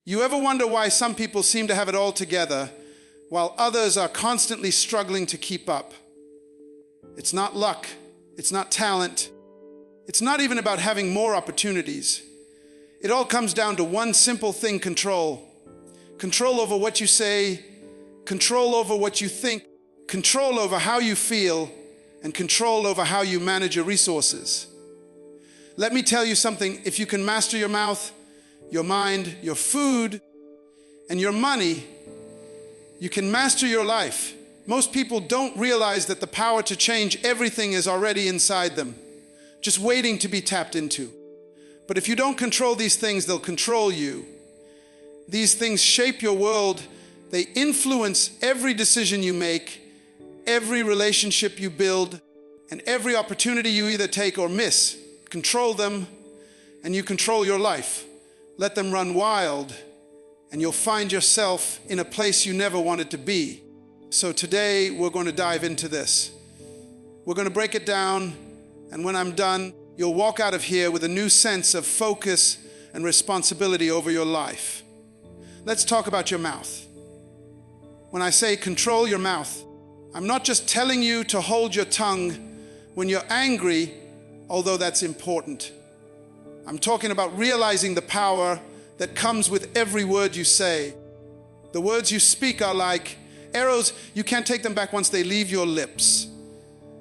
You ever wonder why some people seem to have it all together while others are constantly struggling to keep up? It's not luck. It's not talent. It's not even about having more opportunities. It all comes down to one simple thing: control. Control over what you say, control over what you think, control over how you feel, and control over how you manage your resources. Let me tell you something: if you can master your mouth, your mind, your food, and your money, you can master your life. Most people don't realize that the power to change everything is already inside them, just waiting to be tapped into. But if you don't control these things, they'll control you. These things shape your world. They influence every decision you make, every relationship you build, and every opportunity you either take or miss. Control them, and you control your life. Let them run wild, and you'll find yourself in a place you never wanted to be. So today, we're going to dive into this. We're going to break it down, and when I'm done, you'll walk out of here with a new sense of focus and responsibility over your life. Let's talk about your mouth. When I say control your mouth, I'm not just telling you to hold your tongue when you're angry, although that's important. I'm talking about realizing the power that comes with every word you say. The words you speak are like arrows. You can't take them back once they leave your lips.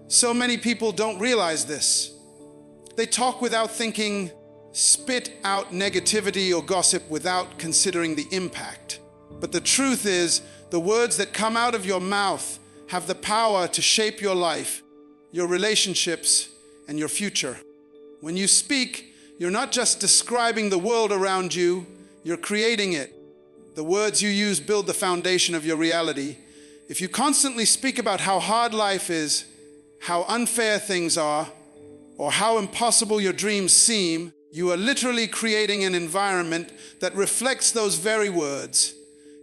So many people don't realize this. They talk without thinking, spit out negativity or gossip without considering the impact. But the truth is, the words that come out of your mouth have the power to shape your life, your relationships, and your future. When you speak, you're not just describing the world around you, you're creating it. The words you use build the foundation of your reality. If you constantly speak about how hard life is, how unfair things are, or how impossible your dreams seem, you are literally creating an environment that reflects those very words.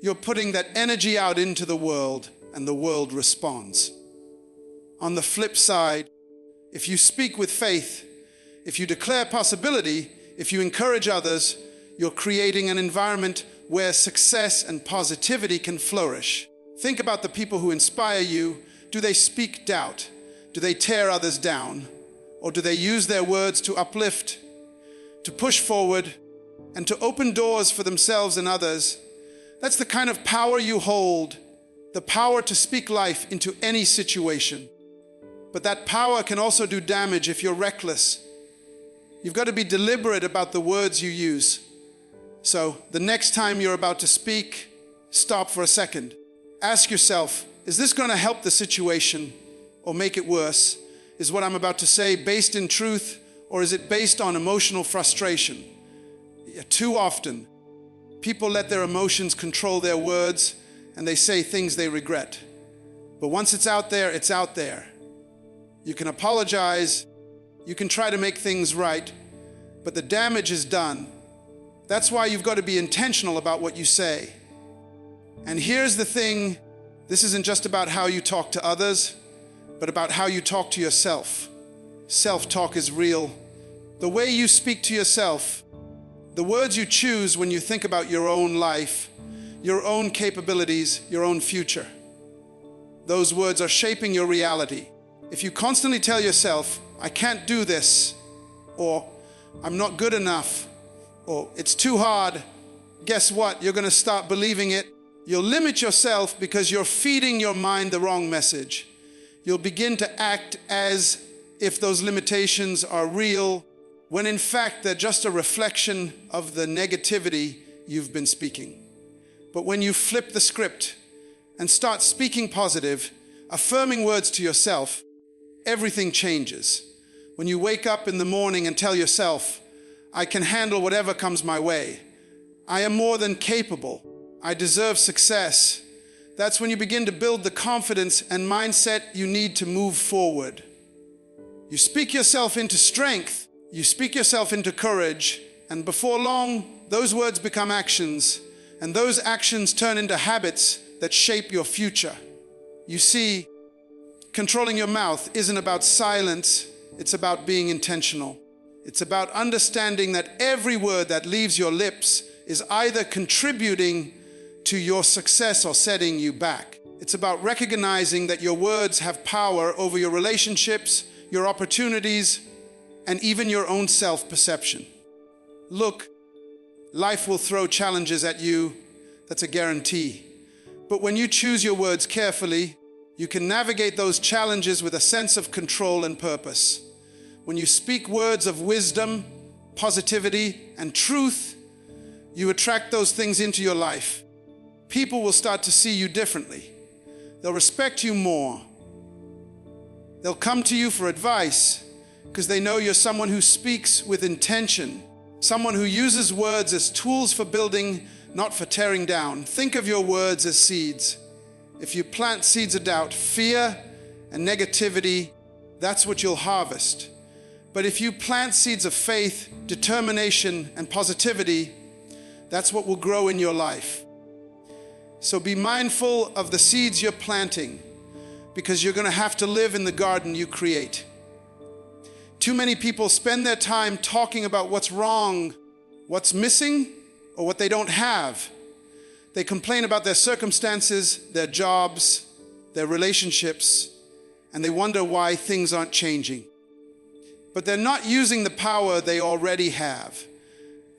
You're putting that energy out into the world, and the world responds. On the flip side, if you speak with faith, if you declare possibility, if you encourage others, you're creating an environment where success and positivity can flourish. Think about the people who inspire you. Do they speak doubt? Do they tear others down? Or do they use their words to uplift, to push forward, and to open doors for themselves and others? That's the kind of power you hold, the power to speak life into any situation. But that power can also do damage if you're reckless. You've got to be deliberate about the words you use. So the next time you're about to speak, stop for a second. Ask yourself, is this going to help the situation or make it worse? Is what I'm about to say based in truth, or is it based on emotional frustration? Too often, people let their emotions control their words, and they say things they regret. But once it's out there, it's out there. You can apologize, you can try to make things right, but the damage is done. That's why you've got to be intentional about what you say. And here's the thing, this isn't just about how you talk to others, but about how you talk to yourself. Self-talk is real. The way you speak to yourself, the words you choose when you think about your own life, your own capabilities, your own future. Those words are shaping your reality. If you constantly tell yourself, I can't do this, or I'm not good enough, or it's too hard, guess what? You're going to start believing it. You'll limit yourself because you're feeding your mind the wrong message. You'll begin to act as if those limitations are real, when in fact they're just a reflection of the negativity you've been speaking. But when you flip the script and start speaking positive, affirming words to yourself, everything changes. When you wake up in the morning and tell yourself, I can handle whatever comes my way. I am more than capable. I deserve success. That's when you begin to build the confidence and mindset you need to move forward. You speak yourself into strength. You speak yourself into courage. And before long, those words become actions. And those actions turn into habits that shape your future. You see, controlling your mouth isn't about silence. It's about being intentional. It's about understanding that every word that leaves your lips is either contributing to your success or setting you back. It's about recognizing that your words have power over your relationships, your opportunities, and even your own self-perception. Look, life will throw challenges at you. That's a guarantee. But when you choose your words carefully, you can navigate those challenges with a sense of control and purpose. When you speak words of wisdom, positivity, and truth, you attract those things into your life. People will start to see you differently. They'll respect you more. They'll come to you for advice because they know you're someone who speaks with intention, someone who uses words as tools for building, not for tearing down. Think of your words as seeds. If you plant seeds of doubt, fear, and negativity, that's what you'll harvest. But if you plant seeds of faith, determination, and positivity, that's what will grow in your life. So be mindful of the seeds you're planting, because you're going to have to live in the garden you create. Too many people spend their time talking about what's wrong, what's missing, or what they don't have. They complain about their circumstances, their jobs, their relationships, and they wonder why things aren't changing. But they're not using the power they already have.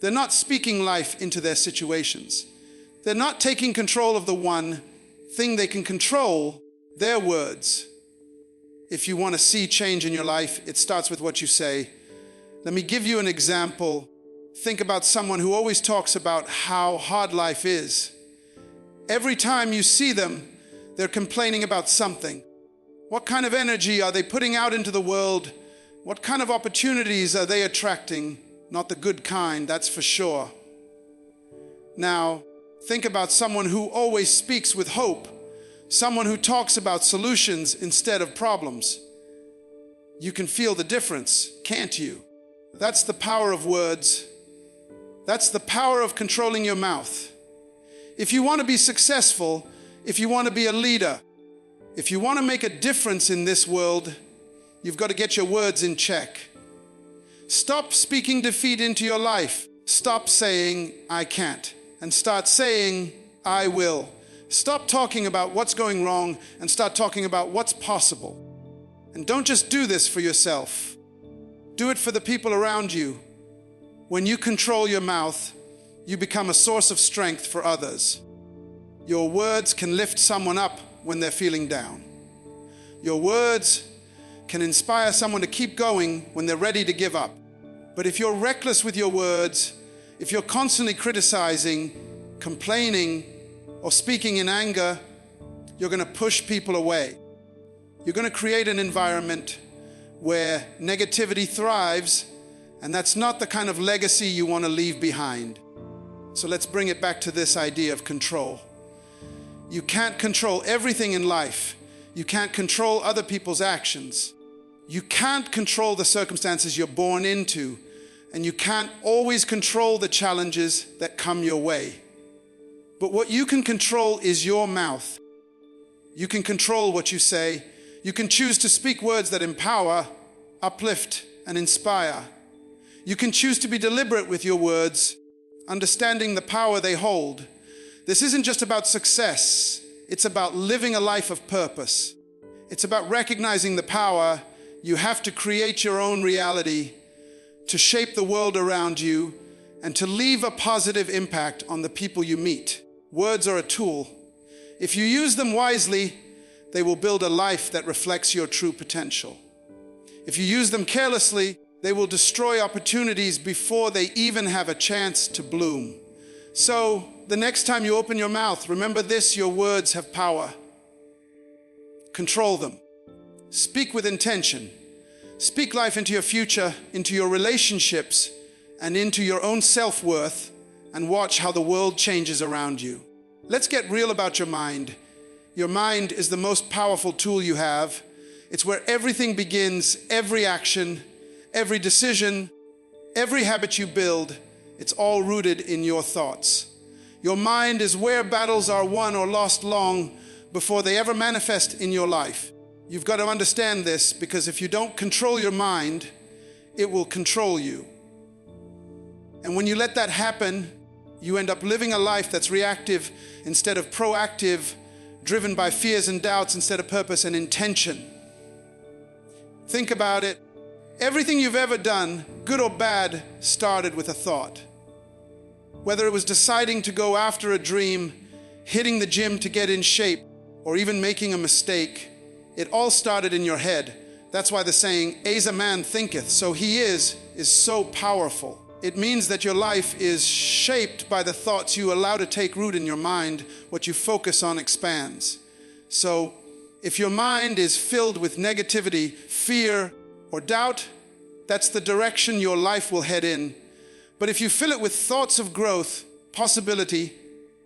They're not speaking life into their situations. They're not taking control of the one thing they can control, their words. If you want to see change in your life, it starts with what you say. Let me give you an example. Think about someone who always talks about how hard life is. Every time you see them, they're complaining about something. What kind of energy are they putting out into the world? What kind of opportunities are they attracting? Not the good kind, that's for sure. Now, think about someone who always speaks with hope, someone who talks about solutions instead of problems. You can feel the difference, can't you? That's the power of words. That's the power of controlling your mouth. If you want to be successful, if you want to be a leader, if you want to make a difference in this world, you've got to get your words in check. Stop speaking defeat into your life. Stop saying, I can't, and start saying, I will. Stop talking about what's going wrong and start talking about what's possible. And don't just do this for yourself. Do it for the people around you. When you control your mouth, you become a source of strength for others. Your words can lift someone up when they're feeling down. Your words can inspire someone to keep going when they're ready to give up. But if you're reckless with your words, if you're constantly criticizing, complaining, or speaking in anger, you're going to push people away. You're going to create an environment where negativity thrives, and that's not the kind of legacy you want to leave behind. So let's bring it back to this idea of control. You can't control everything in life. You can't control other people's actions. You can't control the circumstances you're born into, and you can't always control the challenges that come your way. But what you can control is your mouth. You can control what you say. You can choose to speak words that empower, uplift, and inspire. You can choose to be deliberate with your words, understanding the power they hold. This isn't just about success. It's about living a life of purpose. It's about recognizing the power you have to create your own reality, to shape the world around you, and to leave a positive impact on the people you meet. Words are a tool. If you use them wisely, they will build a life that reflects your true potential. If you use them carelessly, they will destroy opportunities before they even have a chance to bloom. So, the next time you open your mouth, remember this: your words have power. Control them. Speak with intention. Speak life into your future, into your relationships, and into your own self-worth, and watch how the world changes around you. Let's get real about your mind. Your mind is the most powerful tool you have. It's where everything begins, every action, every decision, every habit you build. It's all rooted in your thoughts. Your mind is where battles are won or lost long before they ever manifest in your life. You've got to understand this, because if you don't control your mind, it will control you. And when you let that happen, You end up living a life that's reactive instead of proactive, driven by fears and doubts instead of purpose and intention. Think about it. Everything you've ever done, good or bad, started with a thought. Whether it was deciding to go after a dream, hitting the gym to get in shape, or even making a mistake, it all started in your head. That's why the saying, "As a man thinketh, so he is so powerful. It means that your life is shaped by the thoughts you allow to take root in your mind. What you focus on expands. So if your mind is filled with negativity, fear, or doubt, that's the direction your life will head in. But if you fill it with thoughts of growth, possibility,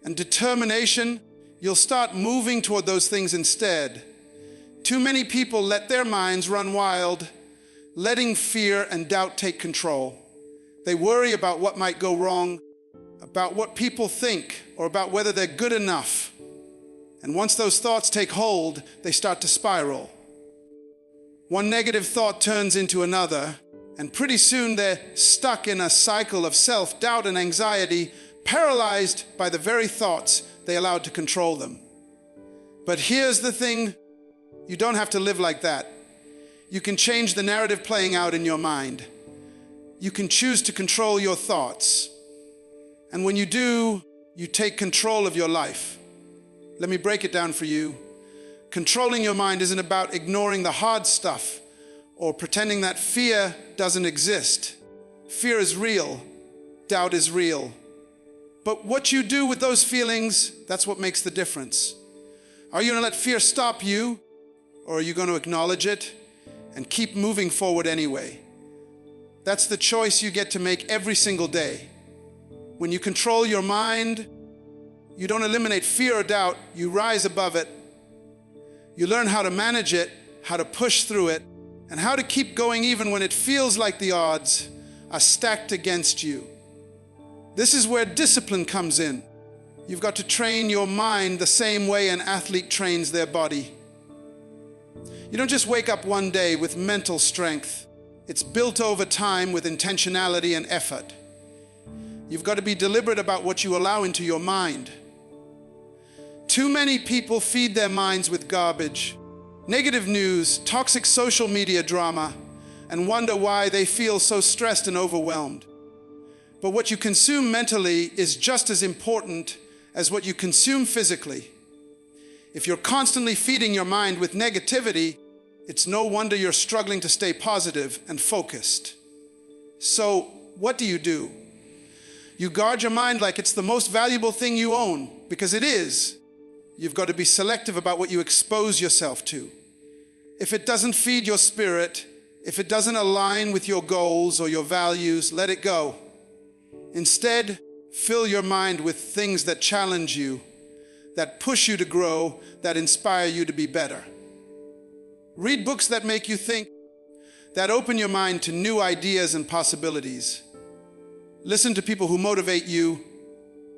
and determination, you'll start moving toward those things instead. Too many people let their minds run wild, letting fear and doubt take control. They worry about what might go wrong, about what people think, or about whether they're good enough. And once those thoughts take hold, they start to spiral. One negative thought turns into another, and pretty soon they're stuck in a cycle of self-doubt and anxiety, paralyzed by the very thoughts they allowed to control them. But here's the thing, you don't have to live like that. You can change the narrative playing out in your mind. You can choose to control your thoughts. And when you do, you take control of your life. Let me break it down for you. Controlling your mind isn't about ignoring the hard stuff or pretending that fear doesn't exist. Fear is real. Doubt is real. But what you do with those feelings, that's what makes the difference. Are you going to let fear stop you, or are you going to acknowledge it and keep moving forward anyway? That's the choice you get to make every single day. When you control your mind, you don't eliminate fear or doubt, you rise above it. You learn how to manage it, how to push through it, and how to keep going even when it feels like the odds are stacked against you. This is where discipline comes in. You've got to train your mind the same way an athlete trains their body. You don't just wake up one day with mental strength. It's built over time with intentionality and effort. You've got to be deliberate about what you allow into your mind. Too many people feed their minds with garbage, negative news, toxic social media drama, and wonder why they feel so stressed and overwhelmed. But what you consume mentally is just as important as what you consume physically. If you're constantly feeding your mind with negativity, it's no wonder you're struggling to stay positive and focused. So, what do? You guard your mind like it's the most valuable thing you own, because it is. You've got to be selective about what you expose yourself to. If it doesn't feed your spirit, if it doesn't align with your goals or your values, let it go. Instead, fill your mind with things that challenge you, that push you to grow, that inspire you to be better. Read books that make you think, that open your mind to new ideas and possibilities. Listen to people who motivate you,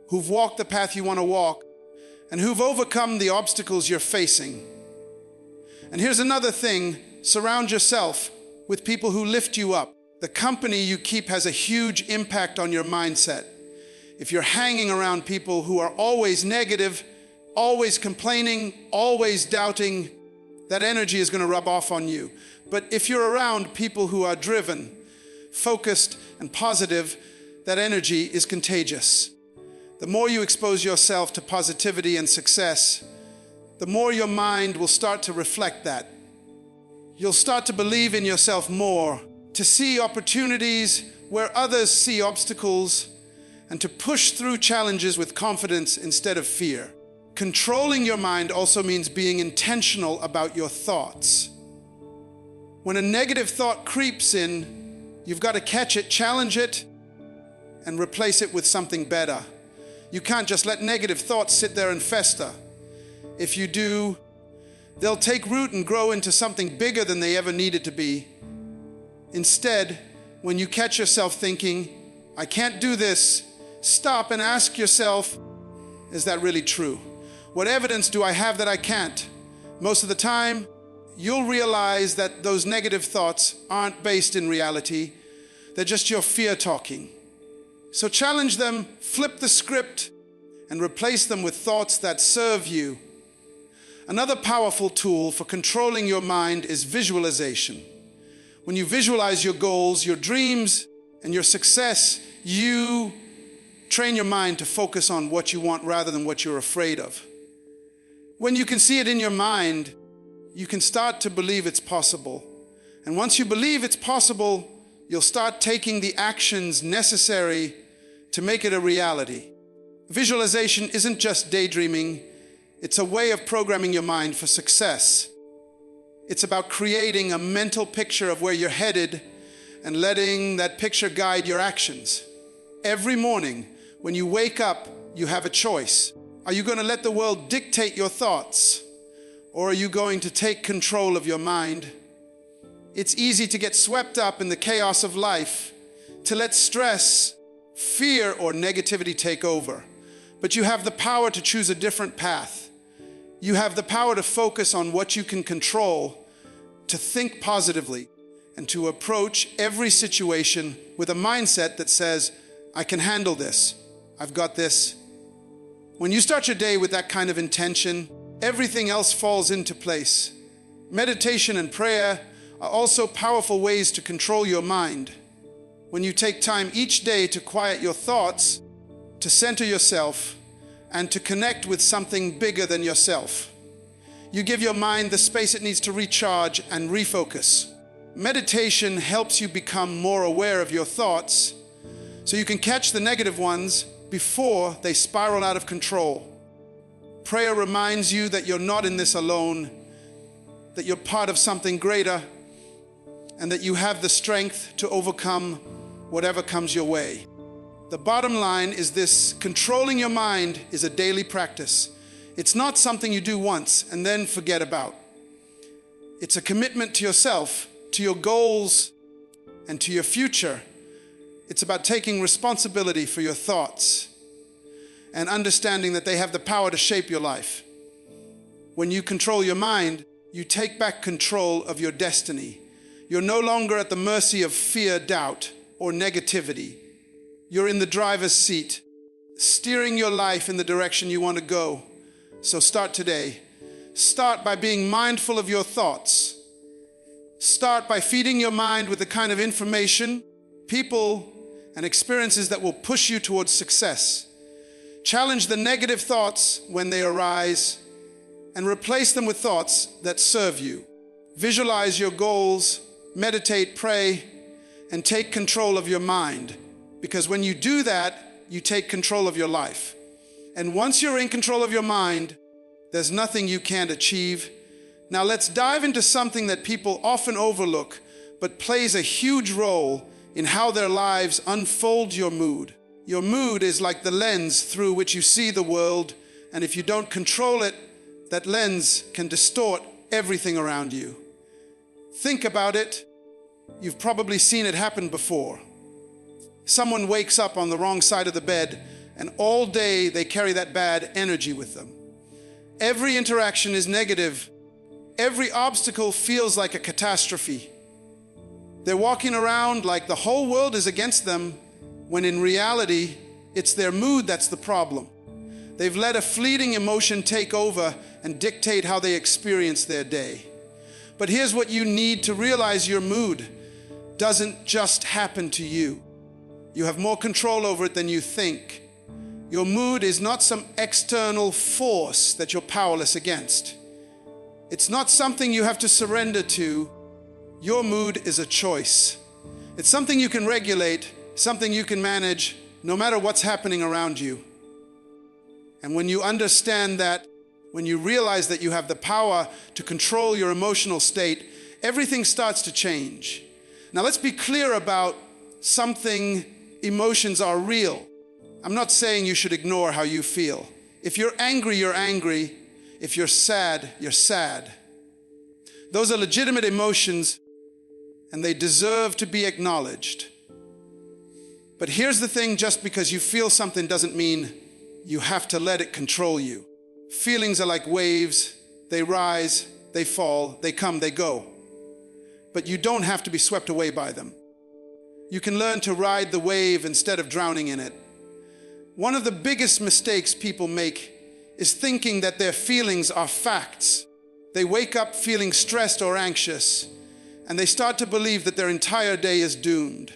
who've walked the path you want to walk, and who've overcome the obstacles you're facing. And here's another thing, surround yourself with people who lift you up. The company you keep has a huge impact on your mindset. If you're hanging around people who are always negative, always complaining, always doubting, that energy is going to rub off on you. But if you're around people who are driven, focused, and positive, that energy is contagious. The more you expose yourself to positivity and success, the more your mind will start to reflect that. You'll start to believe in yourself more, to see opportunities where others see obstacles, and to push through challenges with confidence instead of fear. Controlling your mind also means being intentional about your thoughts. When a negative thought creeps in, you've got to catch it, challenge it, and replace it with something better. You can't just let negative thoughts sit there and fester. If you do, they'll take root and grow into something bigger than they ever needed to be. Instead, when you catch yourself thinking, I can't do this, stop and ask yourself, is that really true? What evidence do I have that I can't? Most of the time, you'll realize that those negative thoughts aren't based in reality. They're just your fear talking. So challenge them, flip the script, and replace them with thoughts that serve you. Another powerful tool for controlling your mind is visualization. When you visualize your goals, your dreams, and your success, you train your mind to focus on what you want rather than what you're afraid of. When you can see it in your mind, you can start to believe it's possible. And once you believe it's possible, you'll start taking the actions necessary to make it a reality. Visualization isn't just daydreaming, it's a way of programming your mind for success. It's about creating a mental picture of where you're headed and letting that picture guide your actions. Every morning, when you wake up, you have a choice. Are you going to let the world dictate your thoughts, or are you going to take control of your mind? It's easy to get swept up in the chaos of life, to let stress, fear, or negativity take over. But you have the power to choose a different path. You have the power to focus on what you can control, to think positively, and to approach every situation with a mindset that says, I can handle this. I've got this. When you start your day with that kind of intention, everything else falls into place. Meditation and prayer are also powerful ways to control your mind. When you take time each day to quiet your thoughts, to center yourself, and to connect with something bigger than yourself, you give your mind the space it needs to recharge and refocus. Meditation helps you become more aware of your thoughts so you can catch the negative ones before they spiral out of control. Prayer reminds you that you're not in this alone, that you're part of something greater, and that you have the strength to overcome whatever comes your way. The bottom line is this: controlling your mind is a daily practice. It's not something you do once and then forget about. It's a commitment to yourself, to your goals, and to your future. It's about taking responsibility for your thoughts and understanding that they have the power to shape your life. When you control your mind, you take back control of your destiny. You're no longer at the mercy of fear, doubt, or negativity. You're in the driver's seat, steering your life in the direction you want to go. So start today. Start by being mindful of your thoughts. Start by feeding your mind with the kind of information, people, and experiences that will push you towards success. Challenge the negative thoughts when they arise and replace them with thoughts that serve you. Visualize your goals, meditate, pray, and take control of your mind. Because when you do that, you take control of your life. And once you're in control of your mind, there's nothing you can't achieve. Now let's dive into something that people often overlook, but plays a huge role in how their lives unfold: your mood. Your mood is like the lens through which you see the world, and if you don't control it, that lens can distort everything around you. Think about it. You've probably seen it happen before. Someone wakes up on the wrong side of the bed, and all day they carry that bad energy with them. Every interaction is negative. Every obstacle feels like a catastrophe. They're walking around like the whole world is against them, when in reality, it's their mood that's the problem. They've let a fleeting emotion take over and dictate how they experience their day. But here's what you need to realize: your mood doesn't just happen to you. You have more control over it than you think. Your mood is not some external force that you're powerless against. It's not something you have to surrender to. Your mood is a choice. It's something you can regulate, something you can manage, no matter what's happening around you. And when you understand that, when you realize that you have the power to control your emotional state, everything starts to change. Now let's be clear about something: emotions are real. I'm not saying you should ignore how you feel. If you're angry, you're angry. If you're sad, you're sad. Those are legitimate emotions, and they deserve to be acknowledged. But here's the thing: just because you feel something doesn't mean you have to let it control you. Feelings are like waves. They rise, they fall, they come, they go. But you don't have to be swept away by them. You can learn to ride the wave instead of drowning in it. One of the biggest mistakes people make is thinking that their feelings are facts. They wake up feeling stressed or anxious, and they start to believe that their entire day is doomed.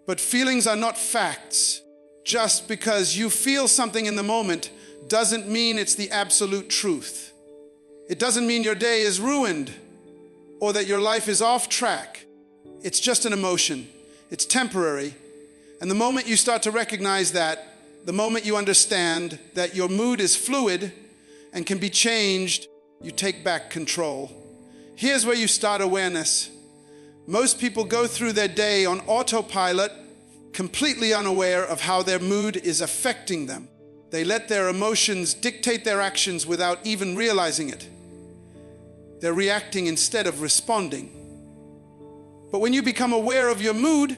But feelings are not facts. Just because you feel something in the moment doesn't mean it's the absolute truth. It doesn't mean your day is ruined or that your life is off track. It's just an emotion. It's temporary. And the moment you start to recognize that, the moment you understand that your mood is fluid and can be changed, you take back control. Here's where you start awareness. Most people go through their day on autopilot, completely unaware of how their mood is affecting them. They let their emotions dictate their actions without even realizing it. They're reacting instead of responding. But when you become aware of your mood,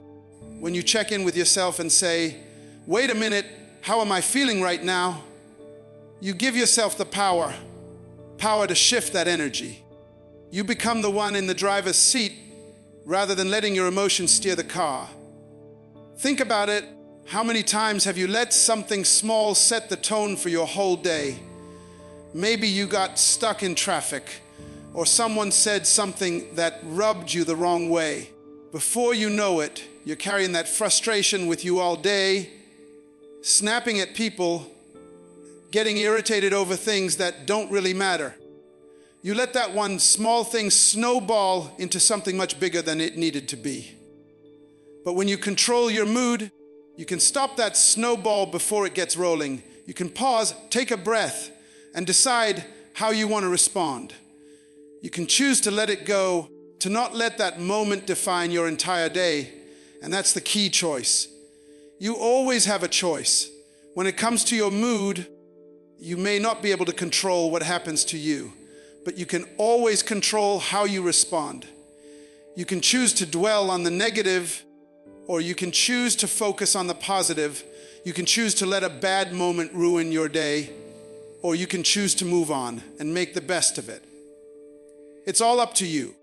when you check in with yourself and say, wait a minute, how am I feeling right now? You give yourself the power to shift that energy. You become the one in the driver's seat rather than letting your emotions steer the car. Think about it. How many times have you let something small set the tone for your whole day? Maybe you got stuck in traffic, or someone said something that rubbed you the wrong way. Before you know it, you're carrying that frustration with you all day, snapping at people, getting irritated over things that don't really matter. You let that one small thing snowball into something much bigger than it needed to be. But when you control your mood, you can stop that snowball before it gets rolling. You can pause, take a breath, and decide how you want to respond. You can choose to let it go, to not let that moment define your entire day. And that's the key choice. You always have a choice. When it comes to your mood, you may not be able to control what happens to you, but you can always control how you respond. You can choose to dwell on the negative, or you can choose to focus on the positive. You can choose to let a bad moment ruin your day, or you can choose to move on and make the best of it. It's all up to you.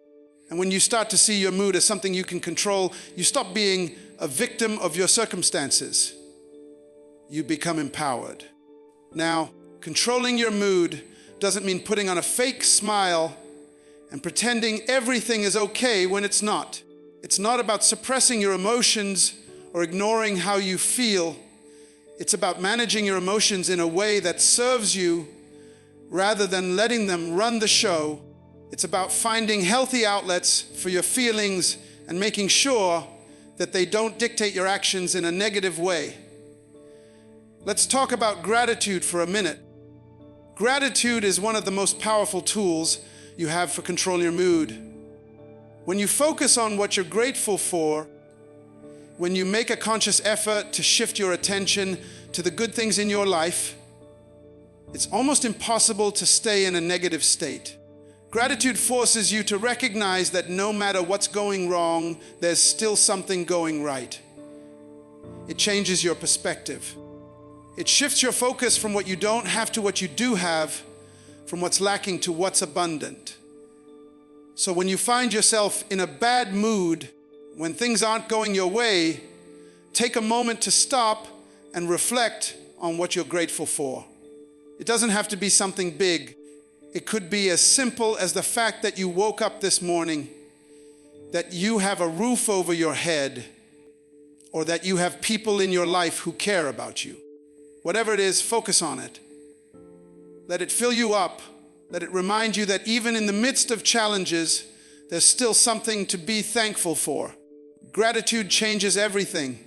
And when you start to see your mood as something you can control, you stop being a victim of your circumstances. You become empowered. Now, controlling your mood doesn't mean putting on a fake smile and pretending everything is okay when it's not. It's not about suppressing your emotions or ignoring how you feel. It's about managing your emotions in a way that serves you rather than letting them run the show. It's about finding healthy outlets for your feelings and making sure that they don't dictate your actions in a negative way. Let's talk about gratitude for a minute. Gratitude is one of the most powerful tools you have for controlling your mood. When you focus on what you're grateful for, when you make a conscious effort to shift your attention to the good things in your life, it's almost impossible to stay in a negative state. Gratitude forces you to recognize that no matter what's going wrong, there's still something going right. It changes your perspective. It shifts your focus from what you don't have to what you do have, from what's lacking to what's abundant. So when you find yourself in a bad mood, when things aren't going your way, take a moment to stop and reflect on what you're grateful for. It doesn't have to be something big. It could be as simple as the fact that you woke up this morning, that you have a roof over your head, or that you have people in your life who care about you. Whatever it is, focus on it. Let it fill you up. Let it remind you that even in the midst of challenges, there's still something to be thankful for. Gratitude changes everything.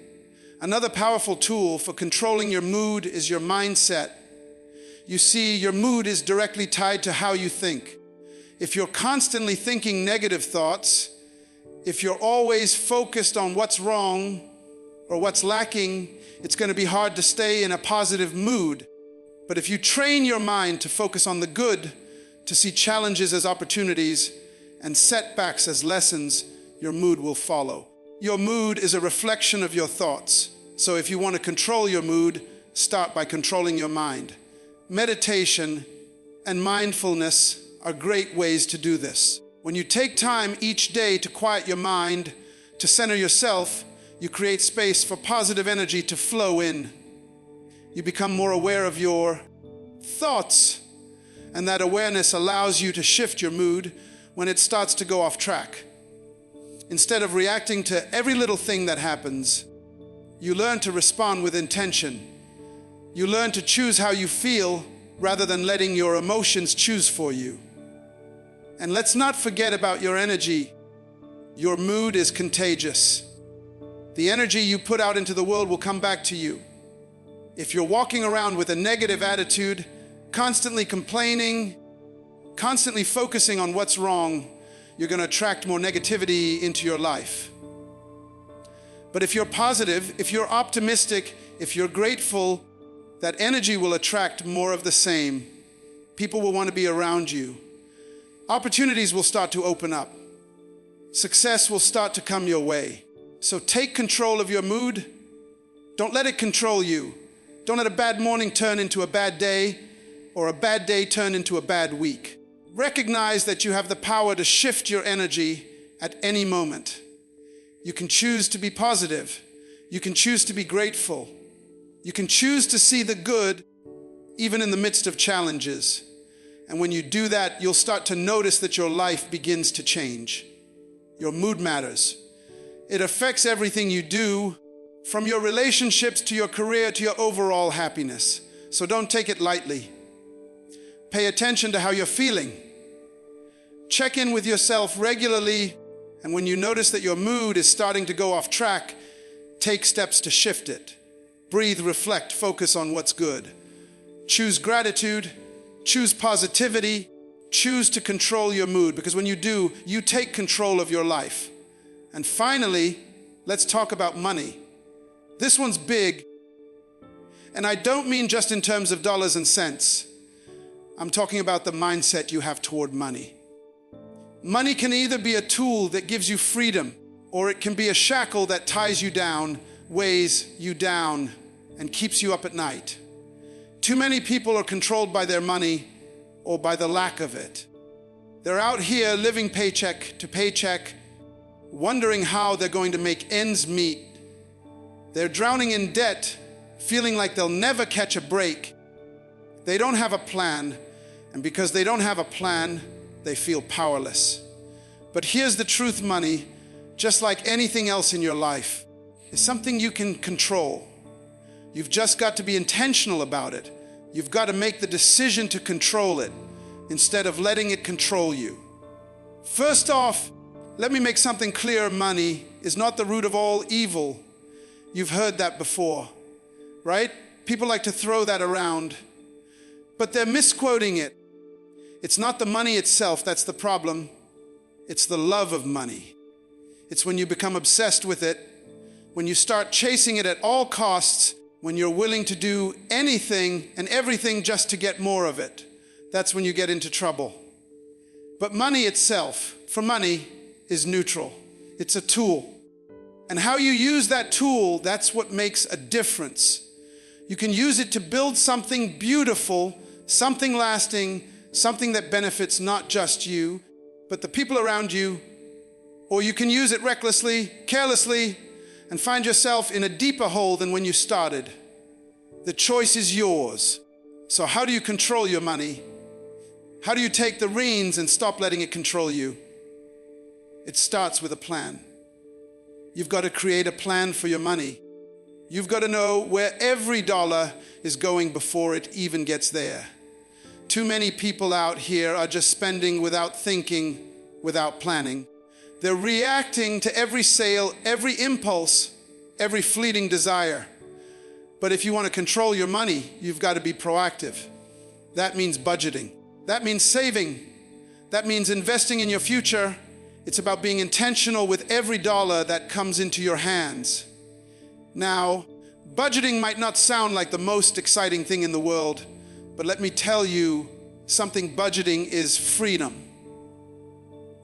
Another powerful tool for controlling your mood is your mindset. You see, your mood is directly tied to how you think. If you're constantly thinking negative thoughts, if you're always focused on what's wrong or what's lacking, it's going to be hard to stay in a positive mood. But if you train your mind to focus on the good, to see challenges as opportunities and setbacks as lessons, your mood will follow. Your mood is a reflection of your thoughts. So if you want to control your mood, start by controlling your mind. Meditation and mindfulness are great ways to do this. When you take time each day to quiet your mind, to center yourself, You create space for positive energy to flow in. You become more aware of your thoughts, and that awareness allows you to shift your mood when it starts to go off track. Instead of reacting to every little thing that happens, you learn to respond with intention. You learn to choose how you feel rather than letting your emotions choose for you. And let's not forget about your energy. Your mood is contagious. The energy you put out into the world will come back to you. If you're walking around with a negative attitude, constantly complaining, constantly focusing on what's wrong, you're going to attract more negativity into your life. But if you're positive, if you're optimistic, if you're grateful, that energy will attract more of the same. People will want to be around you. Opportunities will start to open up. Success will start to come your way. So take control of your mood. Don't let it control you. Don't let a bad morning turn into a bad day, or a bad day turn into a bad week. Recognize that you have the power to shift your energy at any moment. You can choose to be positive. You can choose to be grateful. You can choose to see the good even in the midst of challenges. And when you do that, you'll start to notice that your life begins to change. Your mood matters. It affects everything you do, from your relationships to your career to your overall happiness. So don't take it lightly. Pay attention to how you're feeling. Check in with yourself regularly, and when you notice that your mood is starting to go off track, take steps to shift it. Breathe, reflect, focus on what's good. Choose gratitude, choose positivity, choose to control your mood, because when you do, you take control of your life. And finally, let's talk about money. This one's big, and I don't mean just in terms of dollars and cents. I'm talking about the mindset you have toward money. Money can either be a tool that gives you freedom, or it can be a shackle that ties you down, weighs you down, and keeps you up at night. Too many people are controlled by their money or by the lack of it. They're out here living paycheck to paycheck, wondering how they're going to make ends meet. They're drowning in debt, feeling like they'll never catch a break. They don't have a plan, and because they don't have a plan, they feel powerless. But here's the truth: money, just like anything else in your life, is something you can control. You've just got to be intentional about it. You've got to make the decision to control it instead of letting it control you. First off, let me make something clear. Money is not the root of all evil. You've heard that before, right? People like to throw that around, but they're misquoting it. It's not the money itself that's the problem. It's the love of money. It's when you become obsessed with it, when you start chasing it at all costs, when you're willing to do anything and everything just to get more of it. That's when you get into trouble. But money itself, for money, is neutral. It's a tool. And how you use that tool, that's what makes a difference. You can use it to build something beautiful, something lasting, something that benefits not just you, but the people around you. Or you can use it recklessly, carelessly, and find yourself in a deeper hole than when you started. The choice is yours. So how do you control your money? How do you take the reins and stop letting it control you? It starts with a plan. You've got to create a plan for your money. You've got to know where every dollar is going before it even gets there. Too many people out here are just spending without thinking, without planning. They're reacting to every sale, every impulse, every fleeting desire. But if you want to control your money, you've got to be proactive. That means budgeting. That means saving. That means investing in your future. It's about being intentional with every dollar that comes into your hands. Now, budgeting might not sound like the most exciting thing in the world, but let me tell you something: budgeting is freedom.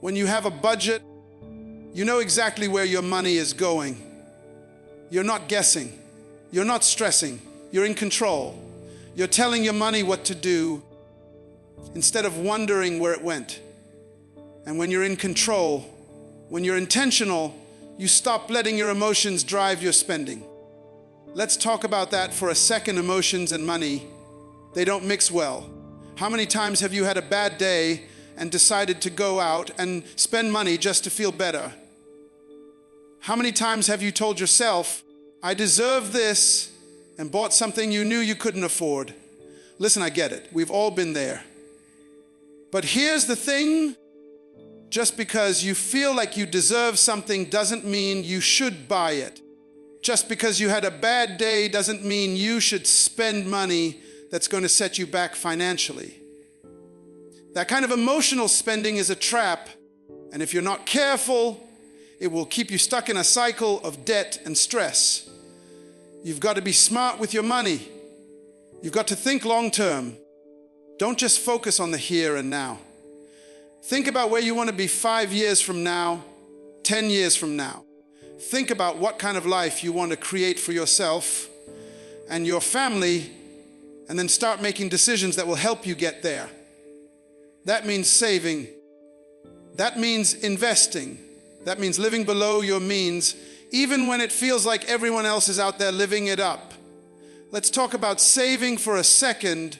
When you have a budget, you know exactly where your money is going. You're not guessing. You're not stressing. You're in control. You're telling your money what to do instead of wondering where it went. And when you're in control, when you're intentional, you stop letting your emotions drive your spending. Let's talk about that for a second. Emotions and money, they don't mix well. How many times have you had a bad day and decided to go out and spend money just to feel better? How many times have you told yourself, I deserve this, and bought something you knew you couldn't afford? Listen, I get it. We've all been there. But here's the thing. Just because you feel like you deserve something doesn't mean you should buy it. Just because you had a bad day doesn't mean you should spend money that's going to set you back financially. That kind of emotional spending is a trap, and if you're not careful, it will keep you stuck in a cycle of debt and stress. You've got to be smart with your money. You've got to think long term. Don't just focus on the here and now. Think about where you want to be 5 years from now, 10 years from now. Think about what kind of life you want to create for yourself and your family, and then start making decisions that will help you get there. That means saving. That means investing. That means living below your means, even when it feels like everyone else is out there living it up. Let's talk about saving for a second,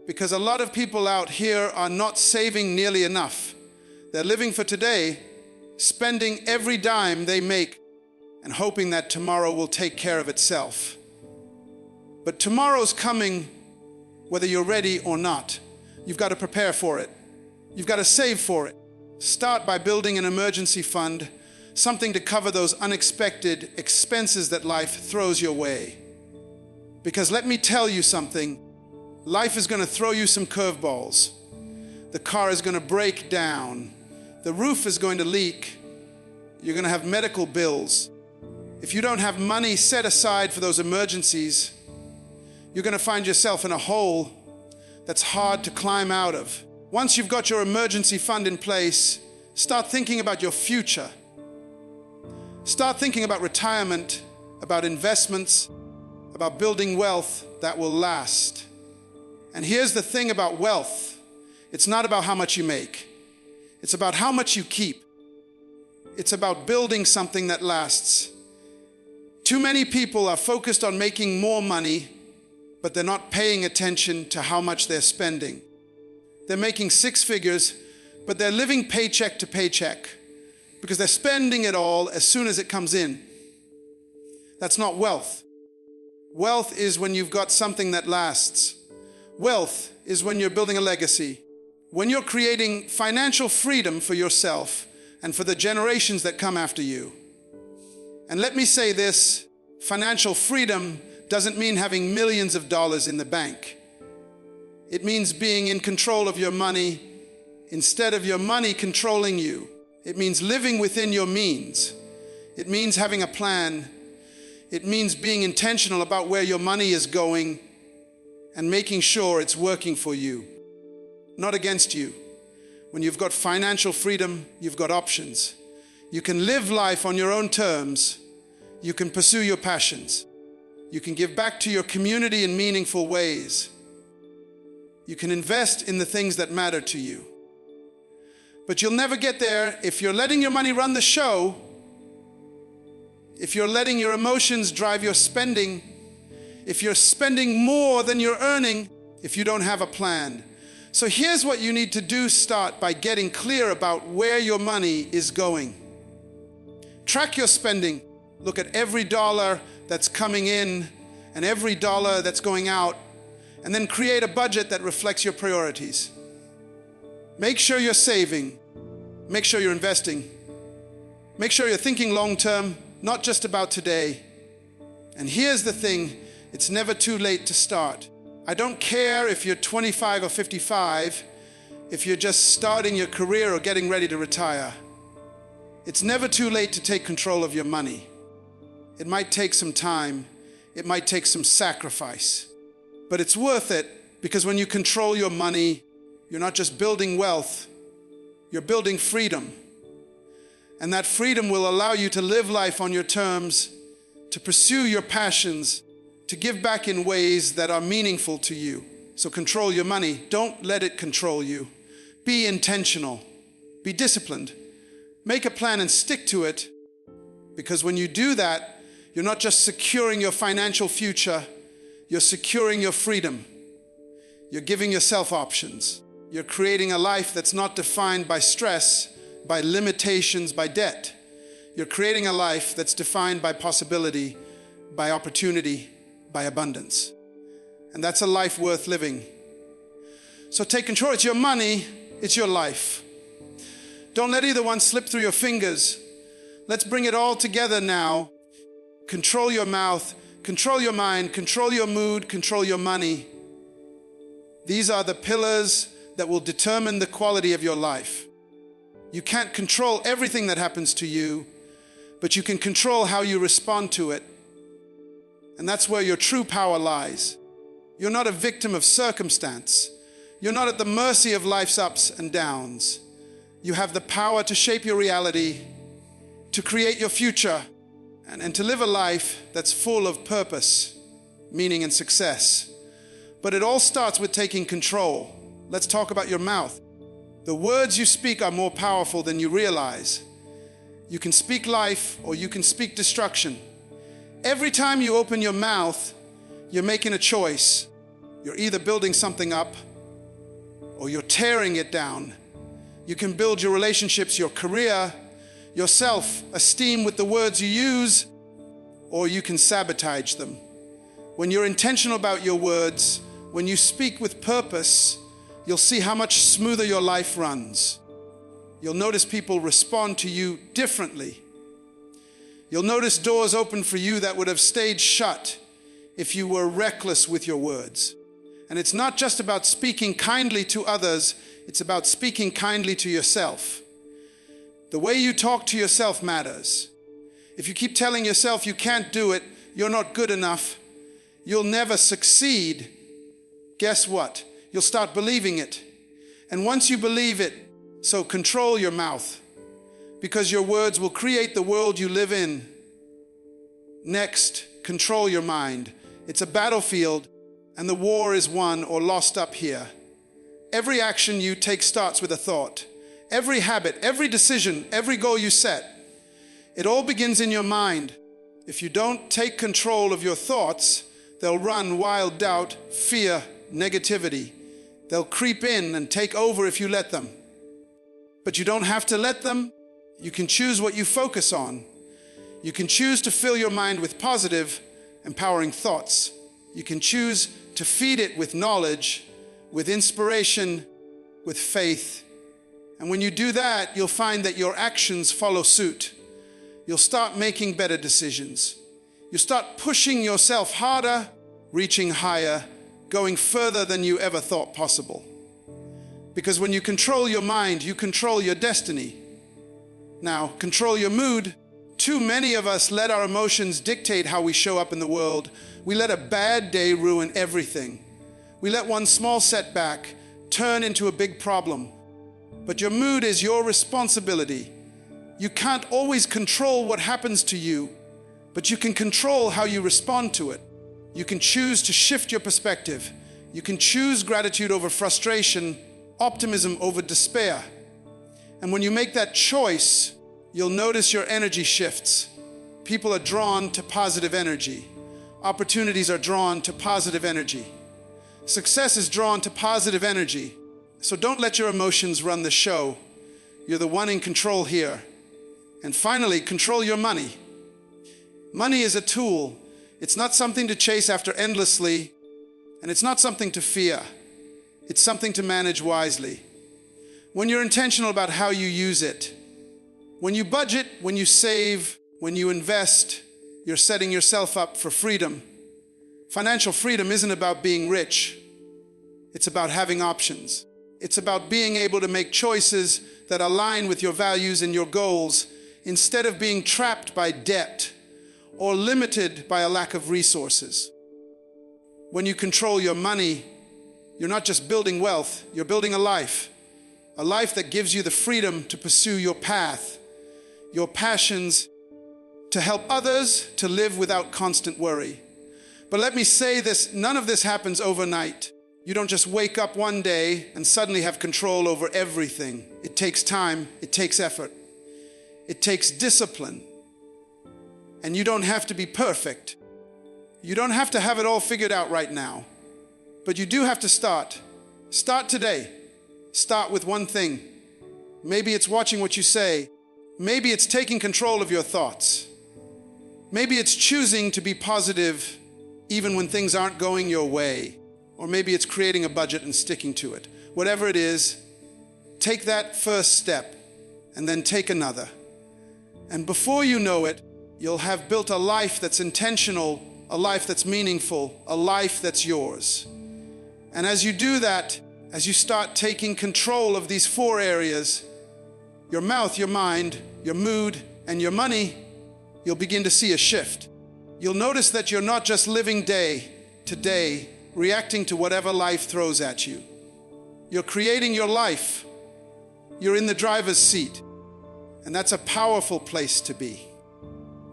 because a lot of people out here are not saving nearly enough. They're living for today, spending every dime they make and hoping that tomorrow will take care of itself. But tomorrow's coming whether you're ready or not. You've got to prepare for it. You've got to save for it. Start by building an emergency fund, something to cover those unexpected expenses that life throws your way. Because let me tell you something, life is going to throw you some curveballs. The car is going to break down. The roof is going to leak. You're going to have medical bills. If you don't have money set aside for those emergencies, you're going to find yourself in a hole that's hard to climb out of. Once you've got your emergency fund in place, start thinking about your future. Start thinking about retirement, about investments, about building wealth that will last. And here's the thing about wealth. It's not about how much you make. It's about how much you keep. It's about building something that lasts. Too many people are focused on making more money, but they're not paying attention to how much they're spending. They're making 6 figures, but they're living paycheck to paycheck because they're spending it all as soon as it comes in. That's not wealth. Wealth is when you've got something that lasts. Wealth is when you're building a legacy, when you're creating financial freedom for yourself and for the generations that come after you. And let me say this, financial freedom doesn't mean having millions of dollars in the bank. It means being in control of your money instead of your money controlling you. It means living within your means. It means having a plan. It means being intentional about where your money is going and making sure it's working for you, not against you. When you've got financial freedom, you've got options. You can live life on your own terms. You can pursue your passions. You can give back to your community in meaningful ways. You can invest in the things that matter to you. But you'll never get there if you're letting your money run the show, if you're letting your emotions drive your spending, if you're spending more than you're earning, if you don't have a plan. So here's what you need to do. Start by getting clear about where your money is going. Track your spending. Look at every dollar that's coming in and every dollar that's going out, and then create a budget that reflects your priorities. Make sure you're saving. Make sure you're investing. Make sure you're thinking long term, not just about today. And here's the thing, it's never too late to start. I don't care if you're 25 or 55, if you're just starting your career or getting ready to retire. It's never too late to take control of your money. It might take some time. It might take some sacrifice. But it's worth it, because when you control your money, you're not just building wealth, you're building freedom. And that freedom will allow you to live life on your terms, to pursue your passions, to give back in ways that are meaningful to you. So control your money. Don't let it control you. Be intentional. Be disciplined. Make a plan and stick to it. Because when you do that, you're not just securing your financial future, you're securing your freedom. You're giving yourself options. You're creating a life that's not defined by stress, by limitations, by debt. You're creating a life that's defined by possibility, by opportunity, by abundance. And that's a life worth living. So take control. It's your money, it's your life. Don't let either one slip through your fingers. Let's bring it all together now. Control your mouth, control your mind, control your mood, control your money. These are the pillars that will determine the quality of your life. You can't control everything that happens to you, but you can control how you respond to it. And that's where your true power lies. You're not a victim of circumstance. You're not at the mercy of life's ups and downs. You have the power to shape your reality, to create your future, and to live a life that's full of purpose, meaning, and success. But it all starts with taking control. Let's talk about your mouth. The words you speak are more powerful than you realize. You can speak life or you can speak destruction. Every time you open your mouth, you're making a choice. You're either building something up or you're tearing it down. You can build your relationships, your career, your self-esteem with the words you use, or you can sabotage them. When you're intentional about your words, when you speak with purpose, you'll see how much smoother your life runs. You'll notice people respond to you differently. You'll notice doors open for you that would have stayed shut if you were reckless with your words. And it's not just about speaking kindly to others, it's about speaking kindly to yourself. The way you talk to yourself matters. If you keep telling yourself you can't do it, you're not good enough, you'll never succeed, guess what? You'll start believing it. And once you believe it, so control your mouth, because your words will create the world you live in. Next, control your mind. It's a battlefield, and the war is won or lost up here. Every action you take starts with a thought. Every habit, every decision, every goal you set, it all begins in your mind. If you don't take control of your thoughts, they'll run wild doubt, fear, negativity. They'll creep in and take over if you let them. But you don't have to let them. You can choose what you focus on. You can choose to fill your mind with positive, empowering thoughts. You can choose to feed it with knowledge, with inspiration, with faith. And when you do that, you'll find that your actions follow suit. You'll start making better decisions. You'll start pushing yourself harder, reaching higher, going further than you ever thought possible. Because when you control your mind, you control your destiny. Now, control your mood. Too many of us let our emotions dictate how we show up in the world. We let a bad day ruin everything. We let one small setback turn into a big problem. But your mood is your responsibility. You can't always control what happens to you, but you can control how you respond to it. You can choose to shift your perspective. You can choose gratitude over frustration, optimism over despair. And when you make that choice, you'll notice your energy shifts. People are drawn to positive energy. Opportunities are drawn to positive energy. Success is drawn to positive energy. So don't let your emotions run the show. You're the one in control here. And finally, control your money. Money is a tool. It's not something to chase after endlessly, and it's not something to fear. It's something to manage wisely. When you're intentional about how you use it, when you budget, when you save, when you invest, you're setting yourself up for freedom. Financial freedom isn't about being rich. It's about having options. It's about being able to make choices that align with your values and your goals instead of being trapped by debt or limited by a lack of resources. When you control your money, you're not just building wealth, you're building a life that gives you the freedom to pursue your path, your passions, to help others to live without constant worry. But let me say this, none of this happens overnight. You don't just wake up one day and suddenly have control over everything. It takes time, it takes effort, it takes discipline. And you don't have to be perfect. You don't have to have it all figured out right now. But you do have to start. Start today. Start with one thing. Maybe it's watching what you say. Maybe it's taking control of your thoughts. Maybe it's choosing to be positive even when things aren't going your way. Or maybe it's creating a budget and sticking to it. Whatever it is, take that first step and then take another. And before you know it, you'll have built a life that's intentional, a life that's meaningful, a life that's yours. And as you do that, as you start taking control of these 4 areas, your mouth, your mind, your mood, and your money, you'll begin to see a shift. You'll notice that you're not just living day to day, reacting to whatever life throws at you. You're creating your life. You're in the driver's seat. And that's a powerful place to be.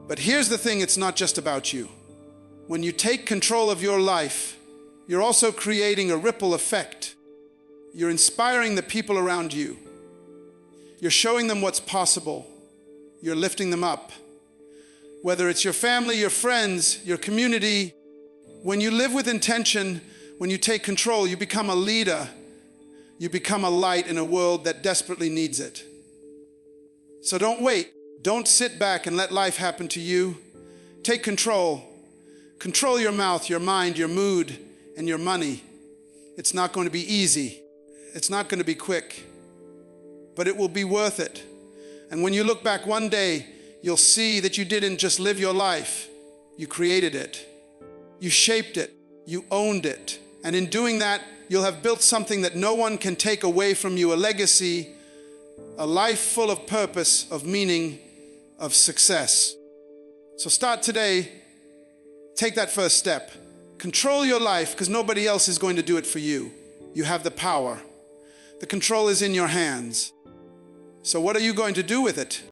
But here's the thing, it's not just about you. When you take control of your life, you're also creating a ripple effect. You're inspiring the people around you. You're showing them what's possible. You're lifting them up. Whether it's your family, your friends, your community, when you live with intention, when you take control, you become a leader. You become a light in a world that desperately needs it. So don't wait. Don't sit back and let life happen to you. Take control. Control your mouth, your mind, your mood, and your money. It's not going to be easy. It's not going to be quick. But it will be worth it. And when you look back one day, you'll see that you didn't just live your life. You created it. You shaped it. You owned it. And in doing that, you'll have built something that no one can take away from you, a legacy, a life full of purpose, of meaning, of success. So start today. Take that first step. Control your life because nobody else is going to do it for you. You have the power. The control is in your hands. So what are you going to do with it?